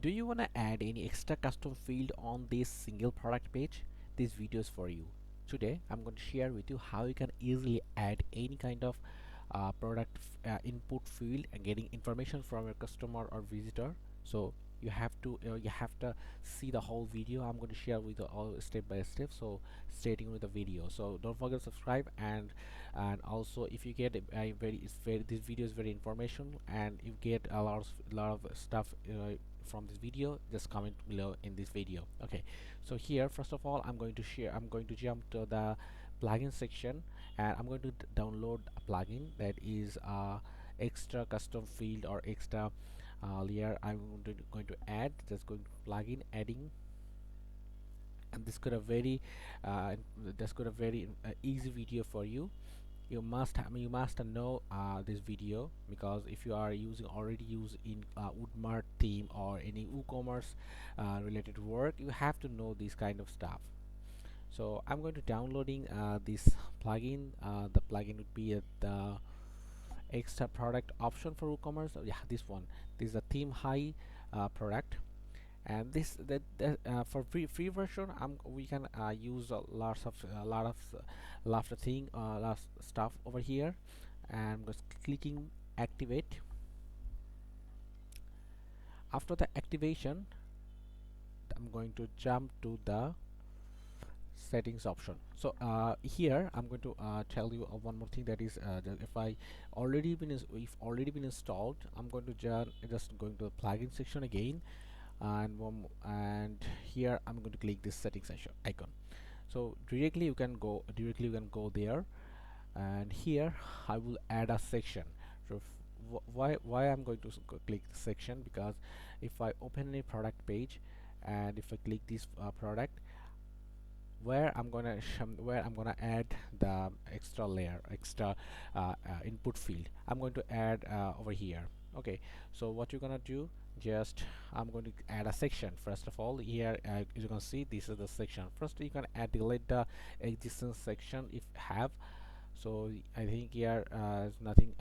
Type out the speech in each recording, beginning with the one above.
Do you want to add any extra custom field on this single product page? This video is for you. Today I'm going to share with you how you can easily add any kind of product input field and getting information from your customer or visitor. So you have to see the whole video. I'm going to share with you all step by step, so stay tuned with the video. So don't forget to subscribe, and also if you get a very this video is very informational and you get a lot of stuff from this video, just comment below in this video. Okay, so here first of all I'm going to jump to the plugin section, and I'm going to download a plugin that is extra custom field or extra layer. I'm going to add, just going to plugin adding, and this got a very easy video for you. You must know this video, because if you are already use in Woodmart theme or any WooCommerce related work, you have to know this kind of stuff. So I'm going to downloading this plugin. The plugin would be the extra product option for WooCommerce. Yeah, this one. This is a theme high product, and this for free version we can use lots of thing lots stuff over here. And I'm just clicking activate. After the activation, I'm going to jump to the settings option. So here I'm going to tell you one more thing, that is that if already been installed, I'm going to just going to the plugin section again, and here I'm going to click this settings icon. So directly you can go there, and here I will add a section. So why I'm going to click the section, because if I open a product page and if I click this product, where I'm gonna add the extra layer, extra input field, I'm going to add over here. Okay, so what you're gonna do, just I'm going to add a section. First of all, here as you can see, this is the section. First you can delete the existing section if have. So I think here is nothing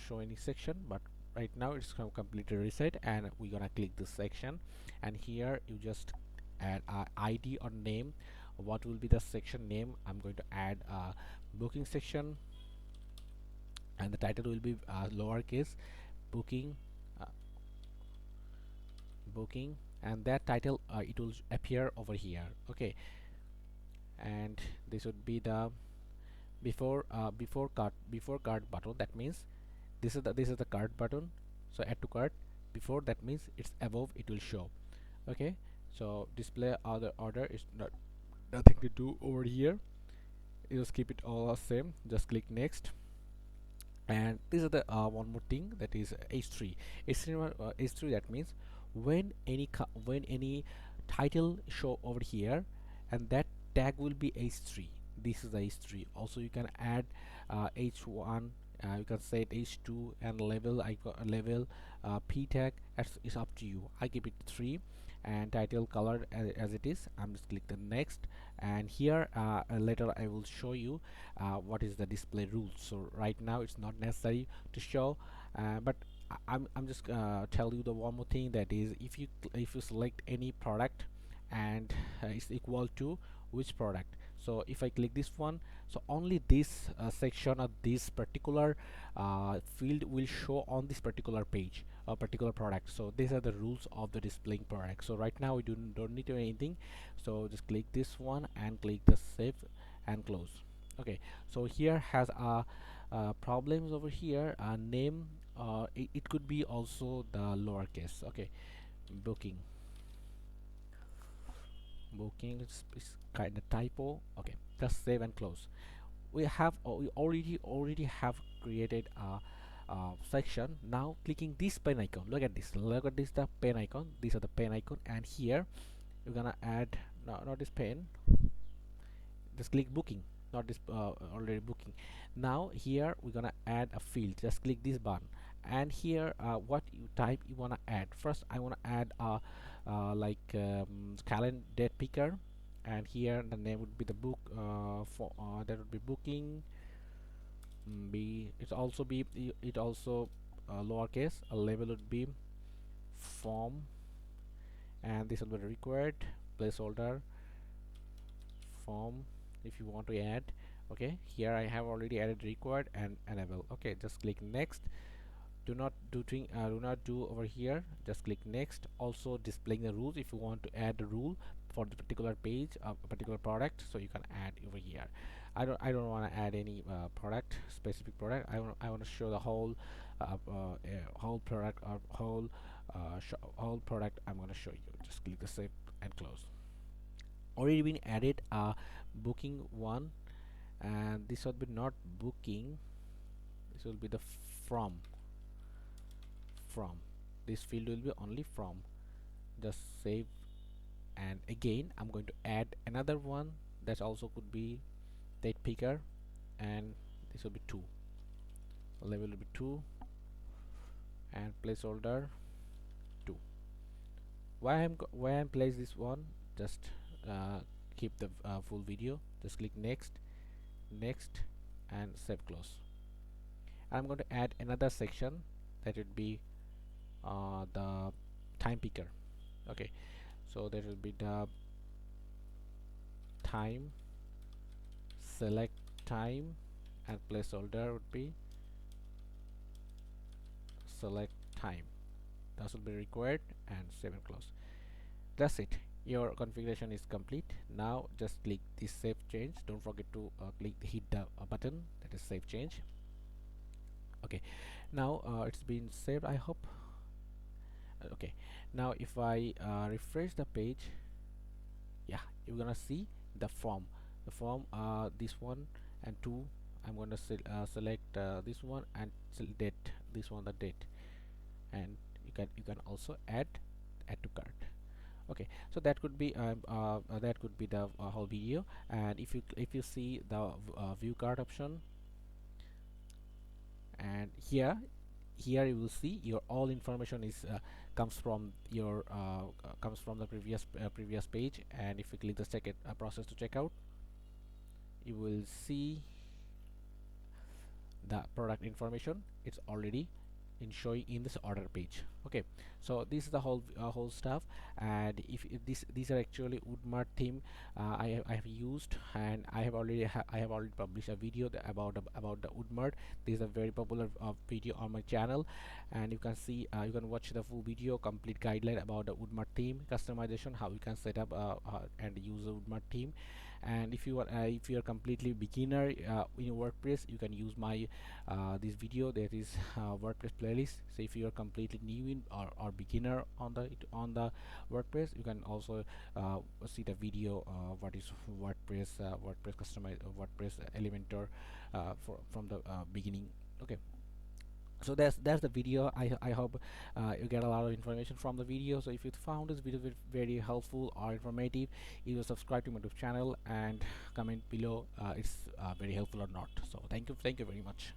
show any section, but right now it's going to completely reset, and we're gonna click this section, and here you just add ID or name. What will be the section name? I'm going to add a booking section, and the title will be lowercase booking uh, booking, and that title it will appear over here. Okay, and this would be the before cart button. That means this is the cart button. So add to cart. Before, that means it's above, it will show. Okay, so display other order is nothing to do over here. You just keep it all the same, just click next. And this is the one more thing, that is h3. H3 that means when any title show over here, and that tag will be h3. This is the h3. Also you can add h1, you can set h2, and level p tag. It's up to you. I give it 3, and title color as it is. I'm just click the next, and here later I will show you what is the display rules. So right now it's not necessary to show, but I'm just tell you the one more thing, that is if you select any product, and it's equal to which product. So if I click this one, so only this section of this particular field will show on this particular page, a particular product. So these are the rules of the displaying product. So right now we don't need to do anything, so just click this one and click the save and close. Okay, so here has problems over here. Name, it could be also the lowercase. Okay, booking is kind of typo. Okay, just save and close. We already have created a section. Now clicking this pen icon, look at this, the pen icon. These are the pen icon, and here you're gonna add, no, not this pen, just click booking, not this already booking. Now here we're gonna add a field. Just click this button, and here what you type you wanna add. First I wanna add a calendar date picker, and here the name would be the book for that would be booking. It also lowercase. A label would be form, and this will be required placeholder form if you want to add. Okay, here I have already added required and enable. Okay, just click next. Do not do over here, just click next. Also displaying the rules, if you want to add a rule for the particular page of a particular product, so you can add over here. I don't want to add any product, specific product. I want to show the whole whole product or whole product. I'm going to show you. Just click the save and close. Already been added a booking one, and this will be not booking, this will be the from this field will be only from. Just save, and again I'm going to add another one that also could be date picker, and this will be 2, level will be 2, and placeholder 2. Why I'm place this one, just keep the full video. Just click next, next, and save close. I'm going to add another section that would be the time picker. Okay, so there will be the time, select time, and placeholder would be select time. That will be required, and save and close. That's it. Your configuration is complete. Now just click this save change. Don't forget to hit the button that is save change. Okay, now it's been saved, I hope. Okay, now if I refresh the page, yeah, you're gonna see the form, this one and 2. I'm going to select this one and date, this one, the date, and you can also add to cart. Okay, so that could be the whole video. And if you see the view cart option, and here you will see your all information is comes from your comes from the previous page. And if you click the second process to checkout, you will see the product information. It's already in showing in this order page. Okay, so this is the whole stuff. And if these are actually Woodmart theme I have used, and I have already published a video about the Woodmart. This is a very popular video on my channel, and you can see you can watch the full video, complete guideline about the Woodmart theme customization, how you can set up and use the Woodmart theme. And if you are completely beginner in WordPress, you can use my this video, that is WordPress playlist. So if you are completely new in or beginner on the WordPress, you can also see the video what is WordPress customize WordPress Elementor from the beginning. Okay, so that's the video. I hope you get a lot of information from the video. So if you found this video very helpful or informative, you will subscribe to my YouTube channel and comment below it's very helpful or not. So thank you very much.